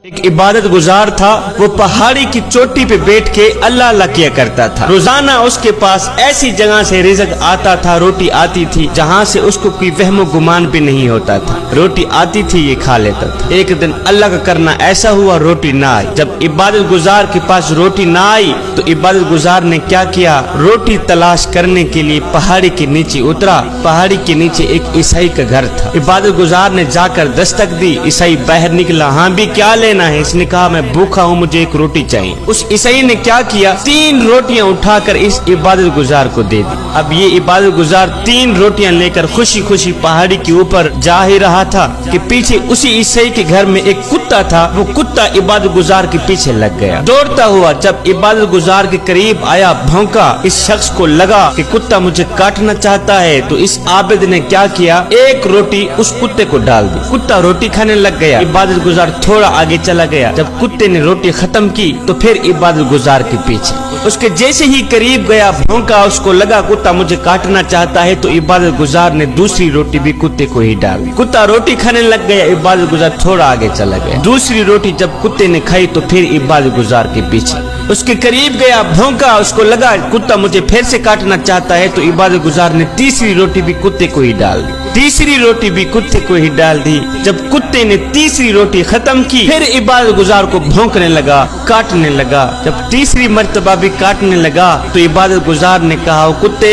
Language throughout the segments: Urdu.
ایک عبادت گزار تھا، وہ پہاڑی کی چوٹی پہ بیٹھ کے اللہ اللہ کیا کرتا تھا۔ روزانہ اس کے پاس ایسی جگہ سے رزق آتا تھا، روٹی آتی تھی جہاں سے اس کو کوئی وہم و گمان بھی نہیں ہوتا تھا۔ روٹی آتی تھی، یہ کھا لیتا تھا۔ ایک دن اللہ کا کرنا ایسا ہوا، روٹی نہ آئی۔ جب عبادت گزار کے پاس روٹی نہ آئی تو عبادت گزار نے کیا کیا، روٹی تلاش کرنے کے لیے پہاڑی کے نیچے اترا۔ پہاڑی کے نیچے ایک عیسائی کا گھر تھا۔ عبادت گزار نے جا کر دستک دی، عیسائی باہر نکلا۔ ہاں بھی کیا لینا ہے؟ اس نے کہا میں بھوکا ہوں، مجھے ایک روٹی چاہیے۔ اس عیسائی نے کیا کیا، 3 روٹیاں اٹھا کر اس عبادت گزار کو دے دی۔ اب یہ عبادت گزار 3 روٹیاں لے کر خوشی خوشی پہاڑی کے اوپر جا ہی رہا تھا کہ پیچھے اسی عیسائی کے گھر میں ایک کتا تھا۔ وہ کتا عبادت گزار کے پیچھے لگ گیا، دوڑتا ہوا جب عبادت گزار کے قریب آیا، بھونکا۔ اس شخص کو لگا کہ کتا مجھے کاٹنا چاہتا ہے، تو اس عابد نے کیا کیا، ایک روٹی اس کتے کو ڈال دی۔ کتا روٹی کھانے لگ گیا۔ عبادت گزار تھوڑا آگے چلا گیا۔ جب کتے نے روٹی ختم کی تو پھر عبادت گزار کے پیچھے اس کے جیسے ہی قریب گیا، بھونکا۔ اس کو لگا کتا مجھے کاٹنا چاہتا ہے، تو عبادت گزار نے دوسری روٹی بھی کتے کو ہی ڈال دی۔ کتا روٹی کھانے لگ گیا، عبادت گزار تھوڑا آگے چلا گیا۔ دوسری روٹی جب کتے نے کھائی تو پھر عبادت گزار کے پیچھے اس کے قریب گیا، بھونکا۔ اس کو لگا کتا مجھے پھر سے کاٹنا چاہتا ہے، تو عبادت گزار نے تیسری روٹی بھی کتے کو ہی ڈال دی۔ تیسری روٹی بھی کتے کو ہی ڈال دی۔ جب کتے نے تیسری روٹی ختم کی، پھر عبادت گزار کو بھونکنے لگا، کاٹنے لگا۔ جب تیسری مرتبہ بھی کاٹنے لگا تو عبادت گزار نے کہا، کتے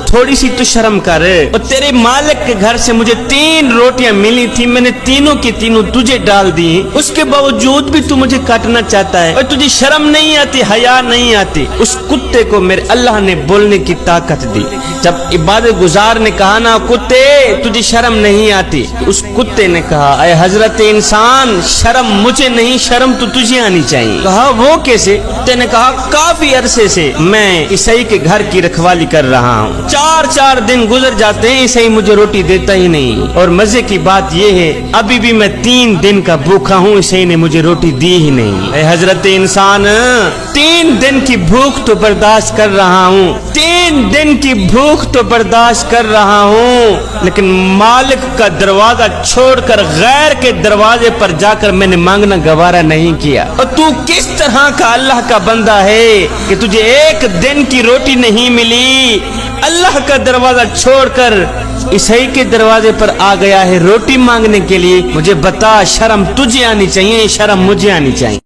تھوڑی سی تو شرم کر، تیرے مالک کے گھر سے مجھے 3 روٹیاں ملی تھی، میں نے تینوں کی تینوں تجھے ڈال دی، اس کے باوجود بھی تو مجھے کاٹنا چاہتا ہے، اور تجھے شرم نہیں آتی، حیا نہیں آتی۔ اس کتے کو میرے اللہ نے بولنے کی طاقت دی۔ جب عبادت گزار نے کہا نا، کتے تجھے شرم نہیں آتی، اس کتے نے کہا، اے حضرت انسان، شرم مجھے نہیں، شرم تو تجھے آنی چاہیے۔ کہا وہ کیسے؟ کتے نے کہا کافی عرصے سے میں عیسائی کے گھر کی رکھوالی کر رہا ہوں، 4 دن گزر جاتے ہیں، عیسائی مجھے روٹی دیتا ہی نہیں، اور مزے کی بات یہ ہے ابھی بھی میں 3 دن کا بھوکا ہوں، عیسائی نے مجھے روٹی دی ہی نہیں۔ اے حضرت انسان، 3 دن کی بھوک تو برداشت کر رہا ہوں، 3 دن کی بھوک تو برداشت کر رہا ہوں، لیکن مالک کا دروازہ چھوڑ کر غیر کے دروازے پر جا کر میں نے مانگنا گوارا نہیں کیا۔ اور تو کس طرح کا اللہ کا بندہ ہے کہ تجھے 1 دن کی روٹی نہیں ملی، اللہ کا دروازہ چھوڑ کر عیسائی کے دروازے پر آ گیا ہے روٹی مانگنے کے لیے؟ مجھے بتا، شرم تجھے آنی چاہیے، شرم مجھے آنی چاہیے۔